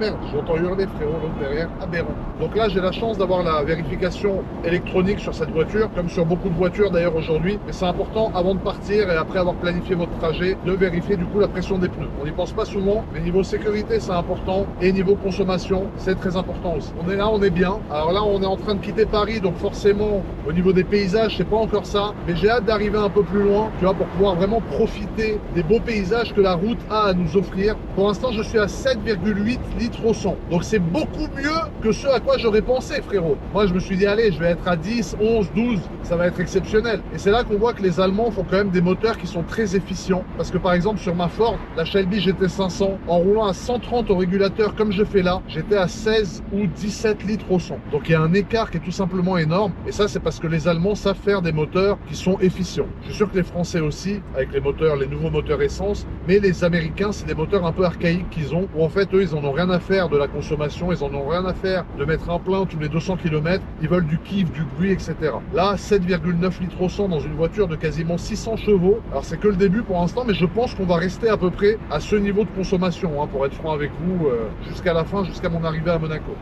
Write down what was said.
Merde, j'entends hurler frérot, l'autre derrière, aberrant. Donc là, j'ai la chance d'avoir la vérification électronique sur cette voiture, comme sur beaucoup de voitures d'ailleurs aujourd'hui. Mais c'est important avant de partir et après avoir planifié votre trajet, de vérifier du coup la pression des pneus. On n'y pense pas souvent, mais niveau sécurité, c'est important. Et niveau consommation, c'est très important aussi. On est là, on est bien. Alors là, on est en train de quitter Paris, donc forcément, au niveau des paysages, c'est pas encore ça. Mais j'ai hâte d'arriver un peu plus loin, tu vois, pour pouvoir vraiment profiter des beaux paysages que la route a à nous offrir. Pour l'instant, je suis à 7,8 litres au 100. Donc c'est beaucoup mieux que ce à quoi j'aurais pensé, frérot. Moi, je me suis dit, allez, je vais être à 10, 11, 12, ça va être exceptionnel. Et c'est là qu'on voit que les Allemands font quand même des moteurs qui sont très efficients. Parce que par exemple, sur ma Ford, la Shelby GT500, en roulant à 130 au régulateur comme je fais là, j'étais à 16 ou 17 litres au 100. Donc il y a un écart qui est tout simplement énorme. Et ça, c'est parce que les Allemands savent faire des moteurs qui sont efficients. Je suis sûr que les Français aussi, avec les moteurs, les nouveaux moteurs essence, mais les Américains, c'est des moteurs un peu archaïques qu'ils ont, où en fait, eux, ils en ont rien à faire de la consommation, ils en ont rien à faire de mettre un plein tous les 200 km, ils veulent du kiff, du bruit, etc. Là, 7,9 litres au 100 dans une voiture de quasiment 600 chevaux, alors c'est que le début pour l'instant, mais je pense qu'on va rester à peu près à ce niveau de consommation, hein, pour être franc avec vous, jusqu'à la fin, jusqu'à mon arrivée à Monaco.